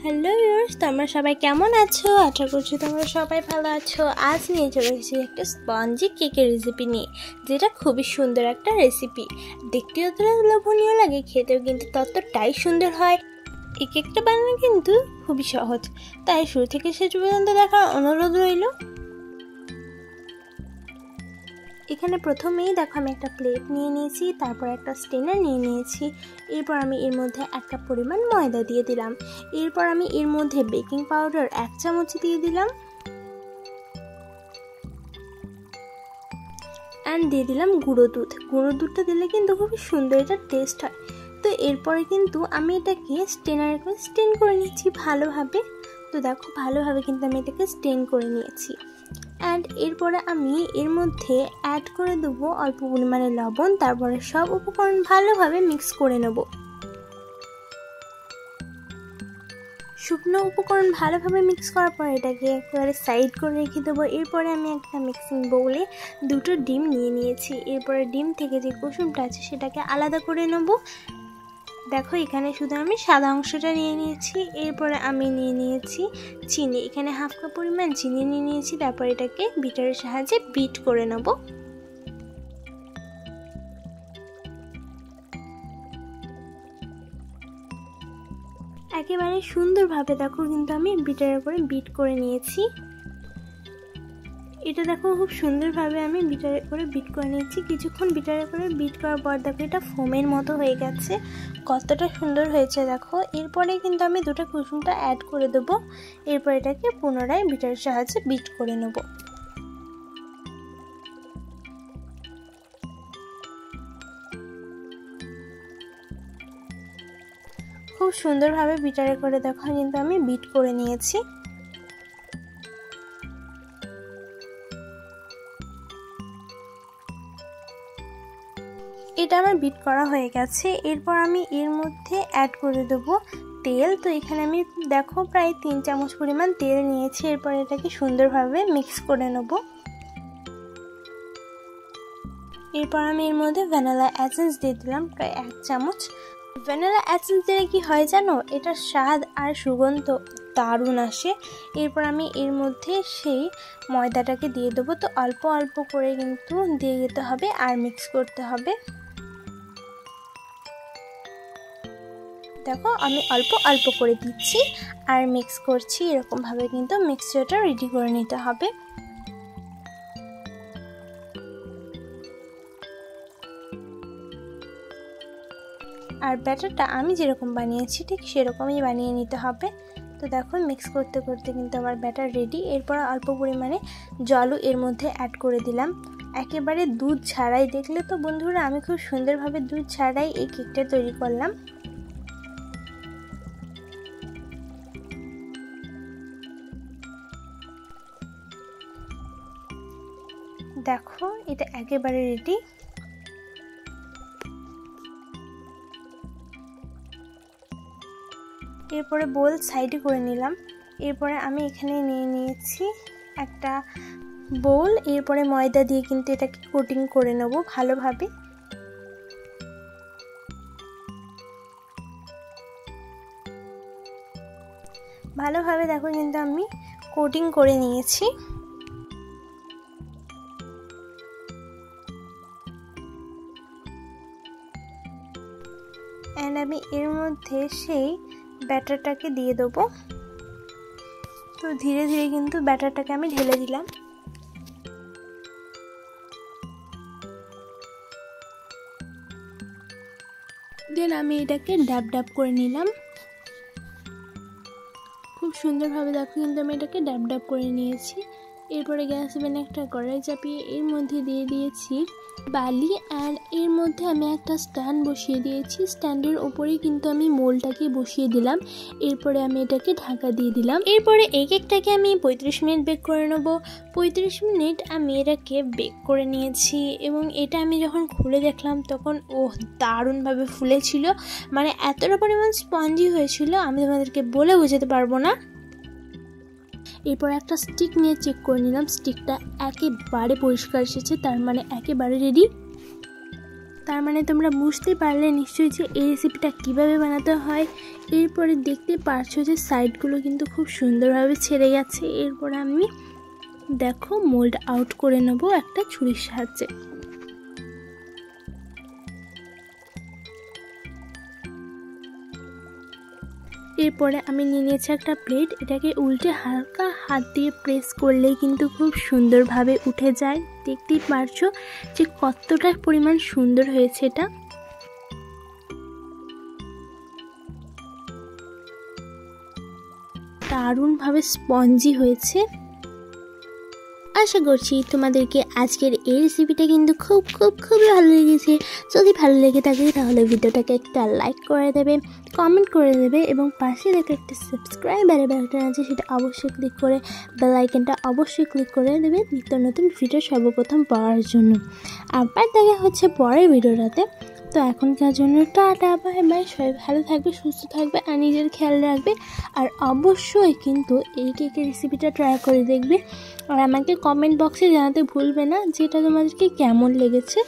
Hello viewers, তোমরা সবাই কেমন আছো? আশা করছি তোমরা সবাই ভালো আছো। আজ নিয়ে চলে এসেছি একটা স্পঞ্জি কেকের রেসিপি নিয়ে, যেটা খুবই সুন্দর একটা রেসিপি। দেখতে যতটা লোভনীয় লাগে, খেতেও কিন্তু ততটাই সুন্দর হয়। এই কেকটা বানানো কিন্তু খুবই সহজ, তাই শুরু থেকে শেষ পর্যন্ত দেখার অনুরোধ রইল। এখানে প্রথমেই দেখো আমি একটা প্লেট নিয়ে নিয়েছি, তারপর একটা স্টেনার নিয়ে নিয়েছি। এরপর আমি এর মধ্যে একটা পরিমাণ ময়দা দিয়ে দিলাম। এরপর আমি এর মধ্যে বেকিং পাউডার 1 চামচ দিয়ে দিলাম অ্যান্ড দিয়ে দিলাম গুঁড়ো দুধ। গুঁড়ো দুধটা দিলে কিন্তু খুবই সুন্দর এটা টেস্ট হয়। তো এরপরে কিন্তু আমি এটাকে স্টেনারে করে স্টেন করে নিচ্ছি ভালোভাবে। তো দেখো ভালোভাবে কিন্তু আমি এটাকে স্টেন করে নিয়েছি। অ্যান্ড এরপরে আমি এর মধ্যে অ্যাড করে দেবো অল্প পরিমাণে লবণ। তারপরে সব উপকরণ ভালোভাবে মিক্স করে নেব। শুকনো উপকরণ ভালোভাবে মিক্স করার পর এটাকে একেবারে সাইড করে রেখে দেবো। এরপরে আমি একটা মিক্সিং বোলে 2টো ডিম নিয়ে নিয়েছি। এরপরে ডিম থেকে যে কুসুমটা আছে সেটাকে আলাদা করে নেব। দেখো এখানে শুধু আমি সাদা অংশটা নিয়ে নিয়েছি। এরপরে আমি নিয়ে নিয়েছি চিনি, এখানে 1/2 কাপ পরিমাণ চিনি নিয়ে নিয়েছি। তারপর এটাকে বিটারের সাহায্যে বিট করে নেব। একেবারে সুন্দরভাবে দেখো কিন্তু আমি বিটারের করে বিট করে নিয়েছি। এটা দেখো খুব সুন্দরভাবে আমি বিটারে করে বিট করে নিয়েছি। কিছুক্ষণ বিটারে করে বিট করার পর দেখো এটা ফোমের মতো হয়ে গেছে, কতটা সুন্দর হয়েছে দেখো। এরপরে কিন্তু আমি 2টা কুসুমটা অ্যাড করে দেবো। এরপর এটাকে পুনরায় বিটারের সাহায্যে বিট করে নেব। খুব সুন্দরভাবে বিটারে করে দেখো কিন্তু আমি বিট করে নিয়েছি। এটা আমার বিট করা হয়ে গেছে। এরপর আমি এর মধ্যে অ্যাড করে দেবো তেল। তো এখানে আমি দেখো প্রায় 3 চামচ পরিমাণ তেল নিয়েছি। এরপর এটাকে সুন্দরভাবে মিক্স করে নেব। এরপর আমি এর মধ্যে ভ্যানিলা এসেন্স দিয়ে দিলাম প্রায় 1 চামচ। ভ্যানিলা এসেন্স দিলে কি হয় জানো, এটার স্বাদ আর সুগন্ধ দারুণ আসে। এরপর আমি এর মধ্যে সেই ময়দাটাকে দিয়ে দেবো। তো অল্প অল্প করে কিন্তু দিয়ে দিতে হবে আর মিক্স করতে হবে। দেখো আমি অল্প অল্প করে দিচ্ছি আর মিক্স করছি। এরকমভাবে কিন্তু মিক্সচারটা রেডি করে নিতে হবে। আর ব্যাটারটা আমি যেরকম বানিয়েছি ঠিক সেরকমই বানিয়ে নিতে হবে। তো দেখো মিক্স করতে করতে কিন্তু আমার ব্যাটার রেডি। এরপর অল্প পরিমাণে জলও এর মধ্যে অ্যাড করে দিলাম, একেবারে দুধ ছাড়াই। দেখলে তো বন্ধুরা আমি খুব সুন্দরভাবে দুধ ছাড়াই এই কেকটা তৈরি করলাম। দেখো এটা একেবারে রেডি। এরপরে বোল সাইডে করে নিলাম। এরপরে আমি এখানে নিয়ে নিয়েছি একটা বোল। এরপরে ময়দা দিয়ে কিন্তু এটাকে কোটিং করে নেব ভালোভাবে। ভালোভাবে দেখো কিন্তু আমি কোটিং করে নিয়েছি। এন্ড আমি এর মধ্যে সেই ব্যাটারটাকে দিয়ে দেবো। তো ধীরে ধীরে কিন্তু ব্যাটারটাকে আমি ঢেলে দিলাম। দেন আমি এটাকে ড্যাব ড্যাব করে নিলাম। খুব সুন্দরভাবে দেখো কিন্তু আমি এটাকে ড্যাব ড্যাব করে নিয়েছি। এরপরে গ্যাস ওভেনে একটা কড়াই চাপিয়ে এর মধ্যে দিয়ে দিয়েছি বালি। অ্যান্ড এর মধ্যে আমি একটা স্ট্যান্ড বসিয়ে দিয়েছি। স্ট্যান্ডের ওপরেই কিন্তু আমি মোলটাকে বসিয়ে দিলাম। এরপরে আমি এটাকে ঢাকা দিয়ে দিলাম। এরপরে এই কেকটাকে আমি 35 মিনিট বেক করে নেব। 35 মিনিট আমি এটাকে বেক করে নিয়েছি এবং এটা আমি যখন খুলে দেখলাম তখন দারুণভাবে ফুলেছিল, মানে এতটা পরিমাণ স্পঞ্জি হয়েছিল আমি তোমাদেরকে বলে বোঝাতে পারবো না। এরপর একটা স্টিক নিয়ে চেক করে নিলাম, স্টিকটা একেবারে পরিষ্কার এসেছে, তার মানে একেবারে রেডি। তার মানে তোমরা বুঝতে পারলে নিশ্চয়ই যে এই রেসিপিটা কিভাবে বানাতে হয়। এরপরে দেখতে পারছো যে সাইডগুলো কিন্তু খুব সুন্দরভাবে ছেড়ে গেছে। এরপরে আমি দেখো মোল্ড আউট করে নেব একটা ছুরির সাহায্যে। এরপরে আমি নিয়ে নিয়েছি একটা প্লেট, এটাকে উল্টে হালকা হাত দিয়ে প্রেস করলেই কিন্তু খুব সুন্দরভাবে উঠে যায়। দেখতেই পারছো যে কতটা পরিমাণ সুন্দর হয়েছে এটা। দারুণভাবে স্পঞ্জি হয়েছে। আশা করছি তোমাদেরকে আজকের এই রেসিপিটা কিন্তু খুবই ভালো লেগেছে। যদি ভালো লেগে থাকে তাহলে ভিডিওটাকে একটা লাইক করে দেবে, কমেন্ট করে দেবে এবং পাশে দেখে একটা সাবস্ক্রাইবারের বাটন আছে সেটা অবশ্যই ক্লিক করে বেল আইকনটা অবশ্যই ক্লিক করে দেবে নিত্য নতুন ভিডিও সর্বপ্রথম পাওয়ার জন্য। আবার দেখা হচ্ছে পরের ভিডিওটাতে। তো এখনকার জন্য টাটা, বাই বাই। সবাই ভালো থাকবে, সুস্থ থাকবে আর নিজের খেয়াল রাখবে। আর অবশ্যই কিন্তু এই কেকের রেসিপিটা ট্রাই করে দেখবে আর আমাকে কমেন্ট বক্সে জানাতে ভুলবে না যেটা তোমাদেরকে কেমন লেগেছে।